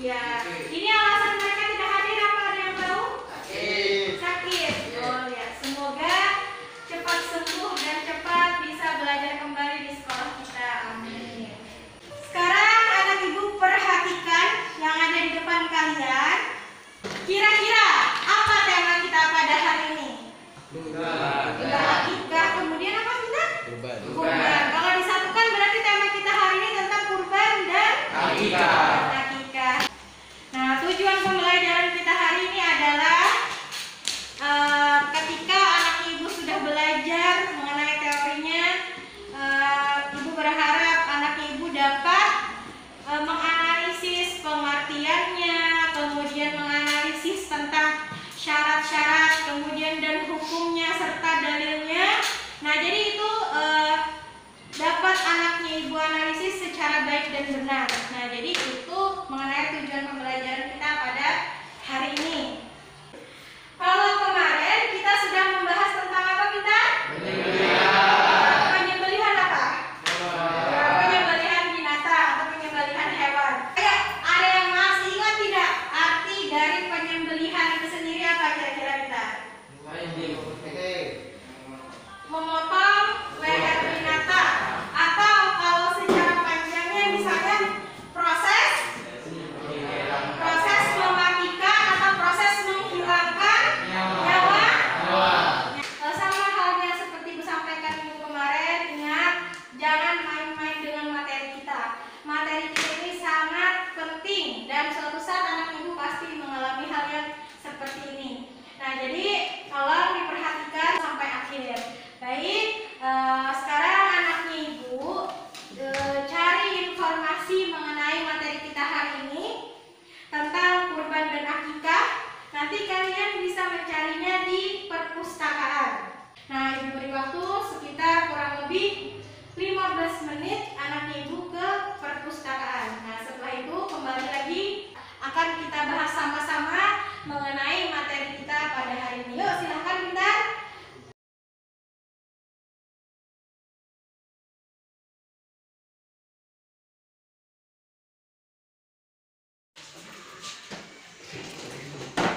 Iya. Ini alasan mereka tidak hadir apa ada yang tahu? Sakit. Oh ya. Semoga cepat sembuh dan cepat bisa belajar kembali di sekolah kita. Amin. Sekarang anak ibu perhatikan yang ada di depan kalian. Kira-kira apa tema kita pada hari ini? Akikah. Kemudian apa kita? Kurban. Kalau disatukan berarti tema kita hari ini tentang kurban dan akikah. Nah, tujuan pembelajaran kita hari ini adalah ketika anak ibu sudah belajar mengenai teorinya, ibu berharap anak ibu dapat menganalisis pengertiannya, kemudian menganalisis tentang syarat-syarat, kemudian dan hukumnya serta dalilnya. Nah, jadi itu dapat anaknya ibu analisis secara baik dan benar. Nah, jadi itu mengenai tujuan pembelajaran kita pada hari ini. Kalau kemarin kita sudah membahas tentang apa kita? Penyembelihan apa? Penyembelihan binatang atau penyembelihan hewan. Ada yang masih ingat tidak arti dari penyembelihan itu sendiri apa kira-kira kita? Memotong leher binatang, atau kalau secara panjangnya misalnya proses mematikan atau proses menghilangkan nyawa. Sama halnya seperti disampaikan minggu kemarin, ingat jangan main-main dengan materi kita. Materi kita ini sangat penting dan suatu saat anak ibu pasti mengalami hal yang seperti ini. Nah, jadi tolong diperhatikan sampai akhir. Baik, sekarang anaknya ibu cari informasi mengenai materi kita hari ini tentang kurban dan akikah. Nanti kalian bisa mencarinya di perpustakaan. Nah, ibu beri waktu sekitar kurang lebih 15 menit anaknya ibu ke perpustakaan. Nah, setelah itu kembali lagi akan kita bahas sama-sama mengenai materi kita pada hari ini. Yuk, silahkan Bintar.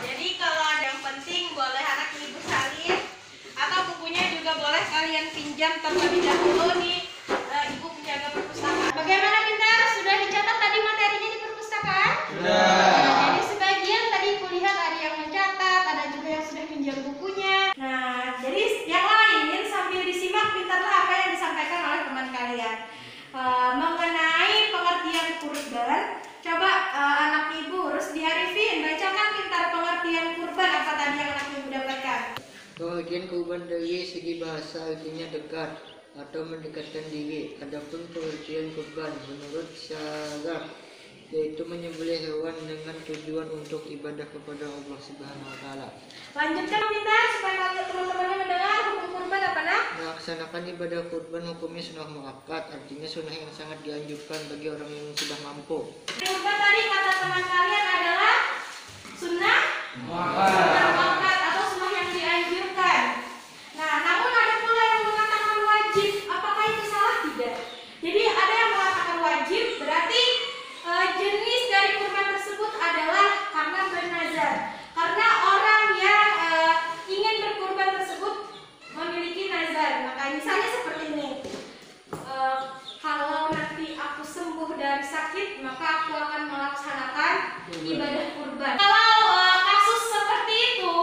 Jadi kalau ada yang penting boleh anak ibu salin atau bukunya juga boleh kalian pinjam terlebih dahulu nih ibu penjaga perpustakaan. Bagaimana Bintar? Sudah dicatat tadi materinya di perpustakaan? Sudah. Jadi sebagian tadi kulihat ada yang mencatat, ada juga yang sudah pinjam bukunya. Nah, jadi yang lain sambil disimak pintarlah apa yang disampaikan oleh teman kalian mengenai pengertian kurban. Coba anak ibu harus diarifin, bacakan pintar pengertian kurban apa tadi yang anak ibu dapatkan. Pengertian kurban dari segi bahasa artinya dekat atau mendekatkan diri. Adapun pengertian kurban menurut syarah yaitu menyembelih hewan dengan tujuan untuk ibadah kepada Allah Subhanahu wa taala. Lanjutkan pintar supaya teman-temannya mendengar hukum kurban apa nak? Melaksanakan ibadah kurban hukumnya sunnah muakkad, artinya sunnah yang sangat dianjurkan bagi orang yang sudah mampu. Kurban tadi kata teman kalian adalah sunnah muakkad atau sunnah yang dianjurkan. Nah, namun ada pula yang mengatakan wajib. Apakah itu salah? Tidak. Jadi ada yang mengatakan wajib, berarti jenis dari kurban tersebut adalah karena bernazar. Karena orang yang ingin berkurban tersebut memiliki nazar. Maka misalnya seperti ini. Kalau nanti aku sembuh dari sakit, maka aku akan melaksanakan ibadah kurban. Kalau kasus seperti itu,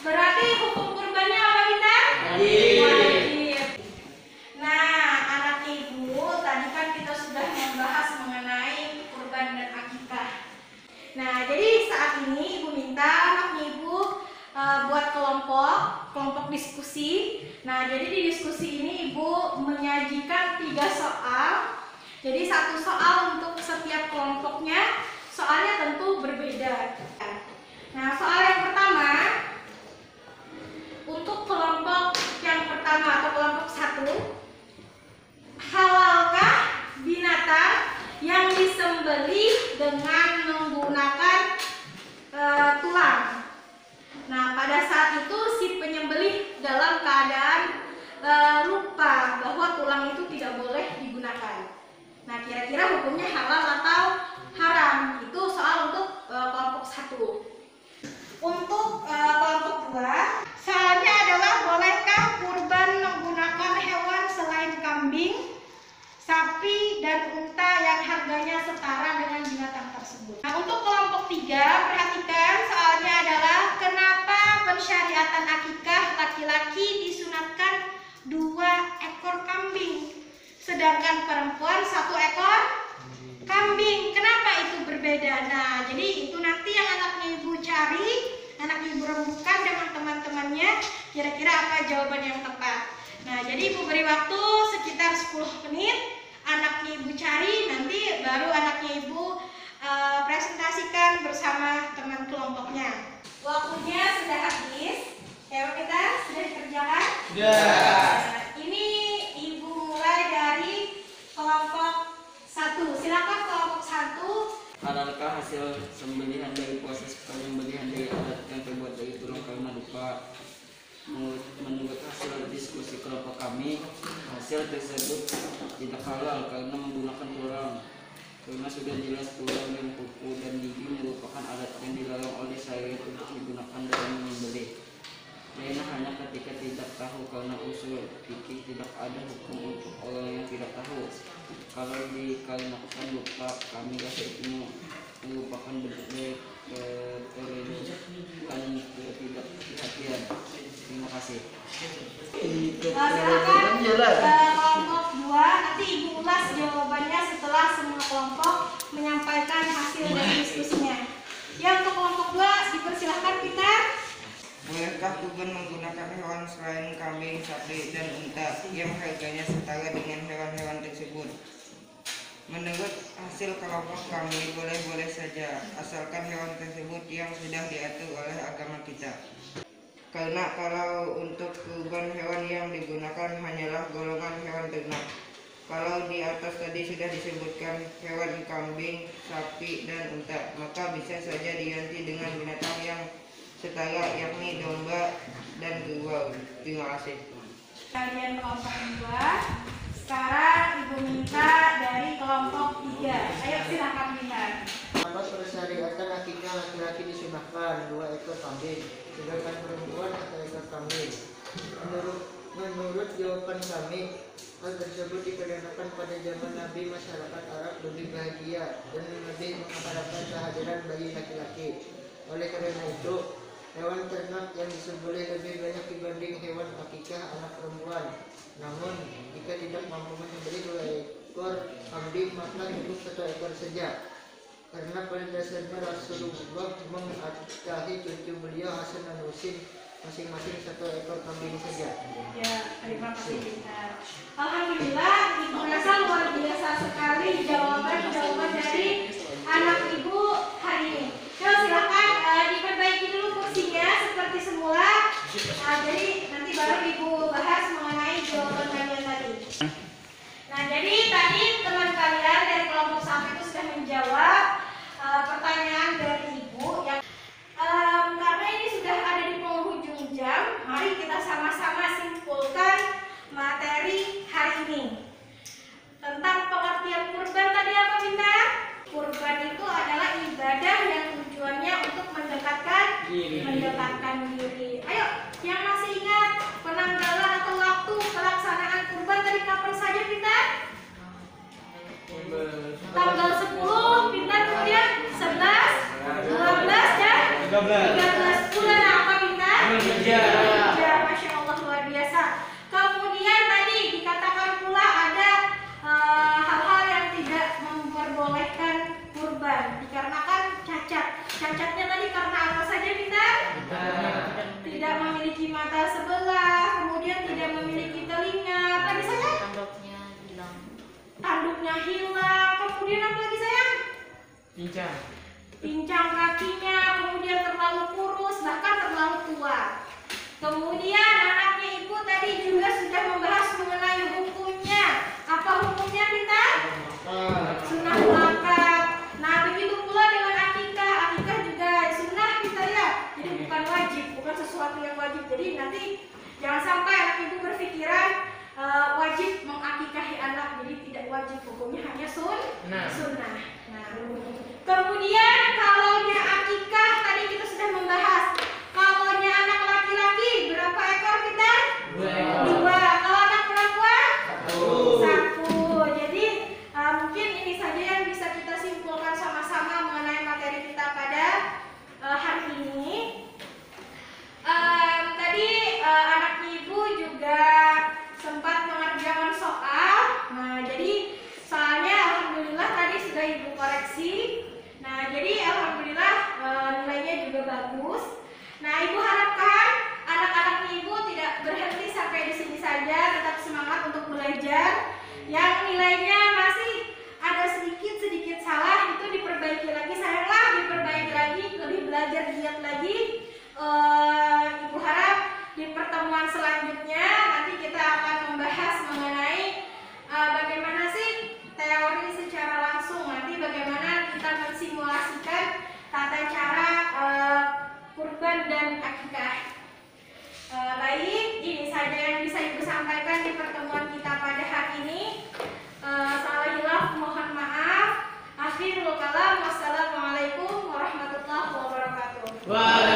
berarti hukum kurbannya apa kita? Wajib. Nah, anak ibu, tadi kan kita sudah membahas mengenai kurban dan akikah. Nah, jadi saat ini ibu minta anak ibu buat kelompok diskusi. Nah, jadi di diskusi ini ibu menyajikan 3 soal. Jadi 1 soal untuk setiap kelompoknya. Soalnya tentu berbeda. Nah, soal yang pertama untuk kelompok yang pertama atau kelompok 1, halalkah binatang yang disembelih dengan menggunakan tulang? Nah, pada saat itu si penyembelih dalam keadaan lupa bahwa tulang itu tidak boleh digunakan. Nah, kira-kira hukumnya halal atau haram? Itu soal untuk ketiga, perhatikan soalnya adalah kenapa pensyariatan akikah laki-laki disunatkan 2 ekor kambing, sedangkan perempuan 1 ekor kambing. Kenapa itu berbeda? Nah, jadi itu nanti yang anaknya ibu cari, anak ibu rembukan dengan teman-temannya, kira-kira apa jawaban yang tepat. Nah, jadi ibu beri waktu sekitar 10 menit, anaknya ibu cari, nanti baru anaknya ibu presentasikan bersama teman kelompoknya. Waktunya sudah habis. Ya, kita sudah dikerjakan? Sudah. Ini ibu mulai dari kelompok 1. Silakan kelompok 1. Adakah hasil sembelihan dari proses penyembelihan dari alat yang terbuat dari tulang karena lupa? Menurut hasil diskusi kelompok kami, hasil tersebut tidak halal karena menggunakan tulang. Karena sudah jelas tulang dan kuku dan gigi merupakan alat yang dilarang oleh syariat untuk digunakan dalam menyembelih. Lainnya hanya ketika tidak tahu, karena usul fikih tidak ada hukum untuk orang yang tidak tahu. Kalau dikarenakan lupa, kami rasa itu merupakan bentuk dari ketidakperhatian. Terima kasih. Silakan kelompok 2, nanti ibu ulas jawabannya setelah semua kelompok menyampaikan hasil dari diskusinya. Ya, untuk kelompok 2 dipersilahkan Peter. Bolehkah kurban menggunakan hewan selain kambing, sapi, dan unta yang harganya setara dengan hewan-hewan tersebut? Menurut hasil kelompok kami, boleh-boleh saja, asalkan hewan tersebut yang sudah diatur oleh agama kita. Karena kalau untuk kurban, hewan yang digunakan hanyalah golongan hewan ternak. Kalau di atas tadi sudah disebutkan hewan kambing, sapi, dan unta, maka bisa saja diganti dengan binatang yang setara, yakni domba dan kerbau. Terima kasih. Kalian kelompok 2. Sekarang ibu minta dari kelompok 3. Ayo silakan Peter. Maka persyariatan akikah laki-laki disunahkan 2 ekor kambing, sedangkan perempuan 1 ekor kambing. Menurut jawaban kami, hal tersebut dikarenakan pada zaman Nabi masyarakat Arab lebih bahagia dan lebih mengharapkan kehadiran bayi laki-laki. Oleh karena itu, hewan ternak yang disembelih lebih banyak dibanding hewan akikah anak perempuan. Namun, jika tidak mampu menyembelih 2 ekor kambing, maka cukup 1 ekor saja. Karena pada dasarnya Rasulullah mengakikahi cucu beliau Hasan dan Husin masing-masing 1 ekor kambing saja. Ya, terima kasih Peter. Alhamdulillah, ibu rasa luar biasa sekali jawaban dari anak ibu hari ini. Yuk, silakan diperbaiki dulu kursinya seperti semula. Jadi nanti baru ibu bahas mengenai jawaban kalian tadi. Nah, jadi tadi teman kalian dari kelompok 1 itu sudah menjawab pertanyaan dari ibu yang karena ini sudah ada di penghujung jam, mari kita sama-sama simpulkan materi hari ini. Tentang pengertian kurban tadi apa Bintang? Kurban itu adalah ibadah yang tujuannya untuk mendekatkan diri. Ayo, yang masih ingat penanggalan atau waktu pelaksanaan kurban tadi kapan saja Bintang? Tanggal 10, Bintang, kemudian 11, 12 dan 13 bulan apa Bintang? Ya, Masya Allah, luar biasa. Kemudian tadi dikatakan pula ada hal-hal yang tidak memperbolehkan kurban dikarenakan cacat. Cacatnya tadi karena apa saja Bintang? Tidak memiliki mata sebelah, kemudian tidak memiliki telinga. Tadi saja? Tanduknya hilang, kemudian apa lagi sayang? Pincang kakinya, kemudian terlalu kurus, bahkan terlalu tua. Kemudian anaknya ibu tadi juga sudah membahas mengenai hukumnya. Apa hukumnya Bintang? Sunnah muakkad. Nah, begitu pula dengan akikah. Akikah juga sunnah kita ya. Jadi bukan wajib, bukan sesuatu yang wajib. Jadi nanti jangan sampai anak ibu berpikiran wajib mengakikahi anak, jadi tidak wajib, hukumnya hanya sunnah. Nah, kemudian kalaunya akikah tadi kita sudah membahas. Kalaunya anak laki-laki berapa ekor kita? 2. Kalau anak perempuan? 1. Jadi mungkin ini saja yang bisa kita bagus. Nah, Ibu harapkan anak-anak Ibu tidak berhenti sampai di sini saja, tetap semangat untuk belajar. Yang nilainya masih ada sedikit salah, itu diperbaiki lagi, sayanglah diperbaiki lagi, lebih belajar giat lagi. Ibu harap di pertemuan selanjutnya nanti kita akan membahas mengenai bagaimana sih teori secara langsung, nanti bagaimana kita mensimulasikan tata cara kurban dan akikah. Baik, ini saja yang bisa Ibu sampaikan di pertemuan kita pada hari ini. Salah hilaf mohon maaf. Akhirul kalam, wassalamualaikum warahmatullahi wabarakatuh.